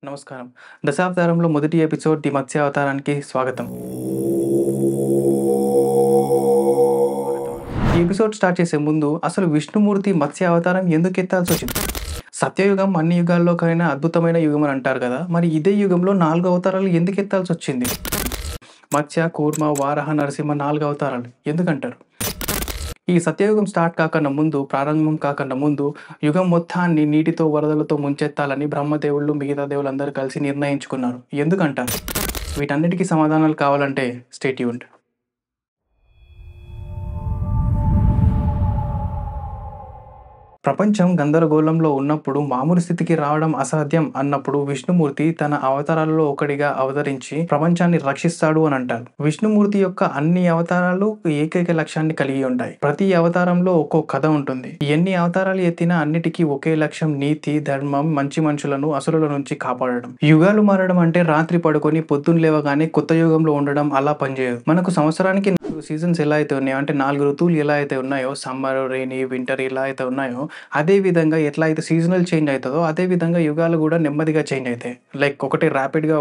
నమస్కారం. దశావతారంలో మొదటి episode 'the మత్స్యావతారానికి' స్వాగతం. ఈ ఎపిసోడ్ స్టార్ట్ చేసే ముందు అసలు విష్ణుమూర్తి మత్స్య అవతారం ఎందుకు ఎత్తాల్సొచ్చింది? సత్యయుగం అన్ని యుగాల్లోకైనా అద్భుతమైన యుగం అని అంటారు కదా! మరి ఇదే యుగంలో 4 అవతారాలు ఎందుకు ఎత్తాల్సొచ్చింది? మత్స్య, కూర్మ, వారాహ, నరసింహ 4 అవతారాలు ఎందుకంటారు? ఈ సత్యయుగం స్టార్ట్ కాకన్నా ముందు, ప్రారంభం కాకన్నా ముందు యుగం మొత్తాన్ని నీటితో, వరదలతో ముంచెత్తాలని బ్రహ్మదేవుళ్ళు, మిగతా దేవుళ్ళందరూ కలిసి నిర్ణయించుకున్నారు. ఎందుకంటారు? వీటన్నిటికి సమాధానాలు కావాలంటే స్టే ట్యూన్డ్. ప్రపంచం గందరగోళంలో ఉన్నప్పుడు, మామూలు స్థితికి రావడం అసాధ్యం అన్నప్పుడు విష్ణుమూర్తి తన అవతారాలలో ఒకడిగా అవతరించి ప్రపంచాన్ని రక్షిస్తాడు అని అంటారు. విష్ణుమూర్తి యొక్క అన్ని అవతారాలు ఏకైక లక్ష్యాన్ని కలిగి ఉంటాయి. ప్రతి అవతారంలో ఒక్కో కథ ఉంటుంది. ఎన్ని అవతారాలు ఎత్తినా అన్నిటికీ ఒకే లక్ష్యం: నీతి, ధర్మం, మంచి మనుషులను అసురుల నుంచి కాపాడడం. యుగాలు మారడం అంటే రాత్రి పడుకొని పొద్దున్న లేవగానే కొత్త యుగంలో ఉండడం అలా పనిచేయదు. మనకు సంవత్సరానికి 4 సీజన్స్ ఎలా అయితే ఉన్నాయో, అంటే 4 ఋతువులు ఎలా అయితే ఉన్నాయో, సమ్మర్, రెయినీ, వింటర్ ఎలా అయితే ఉన్నాయో, అదే విధంగా ఎట్లా అయితే సీజనల్ చేంజ్ అయితదో, అదే విధంగా యుగాలు కూడా నెమ్మదిగా చేంజ్ అయితాయి. లైక్ ఒకటే ర్యాపిడ్‌గా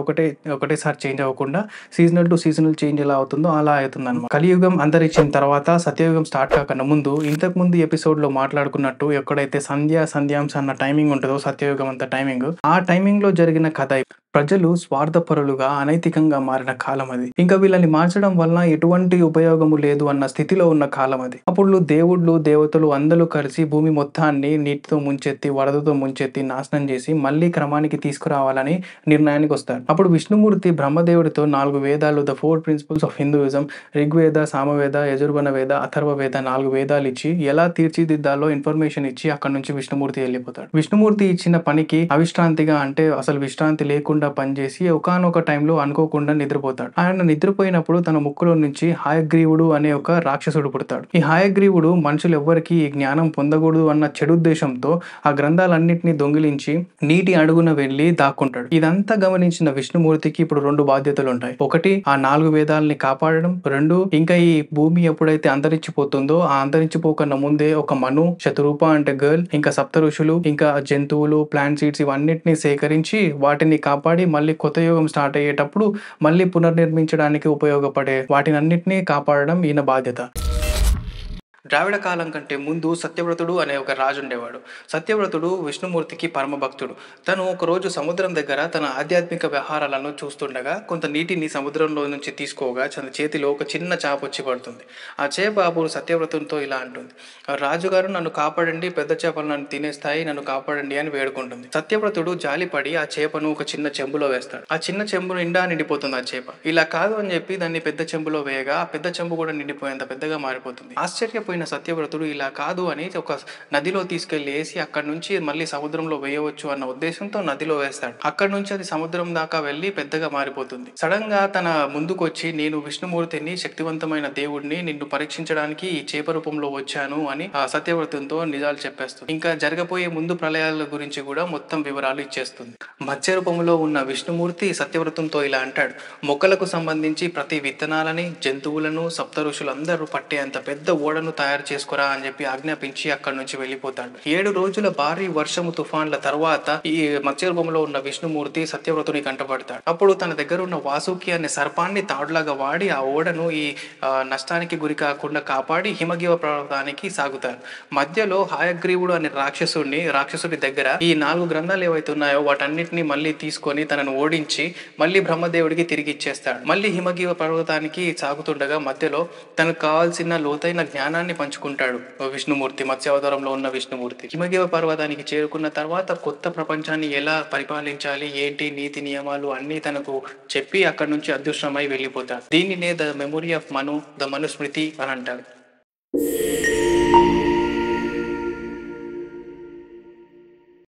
ఒకటేసారి చేంజ్ అవ్వకుండా సీజనల్ టు సీజనల్ చేంజ్ ఎలా అవుతుందో అలా అవుతుందన్నమాట. కలియుగం అంతరించిన తర్వాత సత్యయుగం స్టార్ట్ కాకన్నా ముందు, ఇంతకు ముందు ఎపిసోడ్‌లో మాట్లాడుకున్నట్టు ఎక్కడైతే సంధ్యాంశ అన్న టైమింగ్ ఉంటదో, సత్యయుగం అంత టైమింగ్, ఆ టైమింగ్‌లో జరిగిన కథ. ప్రజలు స్వార్థపరులుగా, అనైతికంగా మారిన కాలం అది. ఇంకా వీళ్ళని మార్చడం వలన ఎటువంటి ఉపయోగము లేదు అన్న స్థితిలో ఉన్న కాలం అది. అప్పుడు దేవుళ్ళు, దేవతలు అందరూ కలిసి భూమి మొత్తాన్ని నీటితో ముంచెత్తి, వరదతో ముంచెత్తి నాశనం చేసి మళ్ళీ క్రమానికి తీసుకురావాలని నిర్ణయానికి వస్తారు. అప్పుడు విష్ణుమూర్తి బ్రహ్మదేవుడితో 4 వేదాలు, the 4 principles of Hinduism, Rigveda, Samaveda, Yajurveda Veda, Atharva వేద 4 వేదాలు ఇచ్చి ఎలా తీర్చిదిద్దాలో ఇన్ఫర్మేషన్ ఇచ్చి అక్కడి నుంచి విష్ణుమూర్తి వెళ్ళిపోతాడు. విష్ణుమూర్తి ఇచ్చిన పనికి అవిశ్రాంతిగా, అంటే అసలు విశ్రాంతి లేకుండా పనిచేసి ఒకానొక టైంలో అనుకోకుండా నిద్రపోతాడు. ఆయన నిద్రపోయినప్పుడు తన ముక్కులో నుంచి హయగ్రీవుడు అనే ఒక రాక్షసుడు పుడతాడు. ఈ హయగ్రీవుడు మనుషులు ఎవ్వరికీ ఈ జ్ఞానం పొందకూడదు అన్న చెడు ఉద్దేశంతో ఆ గ్రంథాలన్నింటినీ దొంగిలించి నీటి అడుగున వెళ్లి దాక్కుంటాడు. ఇదంతా గమనించిన విష్ణుమూర్తికి ఇప్పుడు 2 బాధ్యతలు ఉంటాయి. ఒకటి, ఆ 4 వేదాలని కాపాడడం. 2, ఇంకా ఈ భూమి ఎప్పుడైతే అంతరించిపోతుందో, ఆ అంతరించిపోకన్నా ముందే ఒక మను, శతరూప అంటే గర్ల్, ఇంకా సప్త ఋషులు, ఇంకా జంతువులు, ప్లాంట్ సీడ్స్ ఇవన్నిటిని సేకరించి వాటిని కాపాడి మళ్ళీ కొత్త యుగం స్టార్ట్ అయ్యేటప్పుడు మళ్ళీ పునర్నిర్మించడానికి ఉపయోగపడే వాటినన్నిటినీ కాపాడడం ఈయన బాధ్యత. ద్రావిడ కాలం కంటే ముందు సత్యవ్రతుడు అనే ఒక రాజు ఉండేవాడు. సత్యవ్రతుడు విష్ణుమూర్తికి పరమ భక్తుడు. తను ఒకరోజు సముద్రం దగ్గర తన ఆధ్యాత్మిక వ్యవహారాలను చూస్తుండగా కొంత నీటిని సముద్రంలో నుంచి తీసుకోగా తన చేతిలో ఒక చిన్న చేప వచ్చి పడుతుంది. ఆ చేప అప్పుడు సత్యవ్రతునితో ఇలా అంటుంది: రాజుగారు, నన్ను కాపాడండి, పెద్ద చేపలు నన్ను తినేస్తాయి, నన్ను కాపాడండి అని వేడుకుంటుంది. సత్యవ్రతుడు జాలిపడి ఆ చేపను ఒక చిన్న చెంబులో వేస్తాడు. ఆ చిన్న చెంబు నిండా నిండిపోతుంది ఆ చేప. ఇలా కాదు అని చెప్పి దాన్ని పెద్ద చెంబులో వేయగా ఆ పెద్ద చెంబు కూడా నిండిపోయేంత పెద్దగా మారిపోతుంది. ఆశ్చర్యపోయిన సత్యవ్రతుడు ఇలా కాదు అని ఒక నదిలో తీసుకెళ్లి వేసి అక్కడి నుంచి మళ్ళీ సముద్రంలో వేయవచ్చు అన్న ఉద్దేశంతో నదిలో వేస్తాడు. అక్కడి నుంచి అది సముద్రం దాకా వెళ్లి పెద్దగా మారిపోతుంది. సడన్ గా తన ముందుకు వచ్చి, నేను విష్ణుమూర్తిని, శక్తివంతమైన దేవుడిని, నిన్ను పరీక్షించడానికి ఈ చేప రూపంలో వచ్చాను అని ఆ సత్యవ్రతునితో నిజాలు చెప్పేస్తుంది. ఇంకా జరగబోయే ముందు ప్రళయాల గురించి కూడా మొత్తం వివరాలు ఇచ్చేస్తుంది. మత్స్య రూపంలో ఉన్న విష్ణుమూర్తి సత్యవ్రతునితో ఇలా అంటాడు: మొక్కలకు సంబంధించి ప్రతి విత్తనాలని, జంతువులను సప్త ఋషులందరూ పట్టేంత పెద్ద ఓడను తయారు చేసుకురా అని చెప్పి ఆజ్ఞాపించి అక్కడి నుంచి వెళ్ళిపోతాడు. 7 రోజుల భారీ వర్షము, తుఫాన్ల తర్వాత ఈ మత్స్య రూపంలో ఉన్న విష్ణుమూర్తి సత్యవ్రతుని కంటపడతాడు. అప్పుడు తన దగ్గర ఉన్న వాసుకి అనే సర్పాన్ని తాడులాగా వాడి ఆ ఓడను ఈ నష్టానికి గురి కాకుండా కాపాడి హిమగివ పర్వతానికి సాగుతారు. మధ్యలో హయగ్రీవుడు అనే రాక్షసుడి దగ్గర ఈ 4 గ్రంథాలు ఏవైతే ఉన్నాయో వాటన్నిటిని మళ్ళీ తీసుకొని తనను ఓడించి మళ్ళీ బ్రహ్మదేవుడికి తిరిగి ఇచ్చేస్తాడు. మళ్ళీ హిమగివ పర్వతానికి సాగుతుండగా మధ్యలో తనకు కావాల్సిన లోతైన జ్ఞానాన్ని పంచుకుంటాడు విష్ణుమూర్తి, మత్స్యావతారంలో ఉన్న విష్ణుమూర్తి. హిమగివ పర్వతానికి చేరుకున్న తర్వాత కొత్త ప్రపంచాన్ని ఎలా పరిపాలించాలి, ఏంటి నీతి నియమాలు అన్నీ తనకు చెప్పి అక్కడి నుంచి అదృశ్యమై వెళ్ళిపోతాడు. దీనినే the memory of Manu, the Manusmriti అని అంటారు.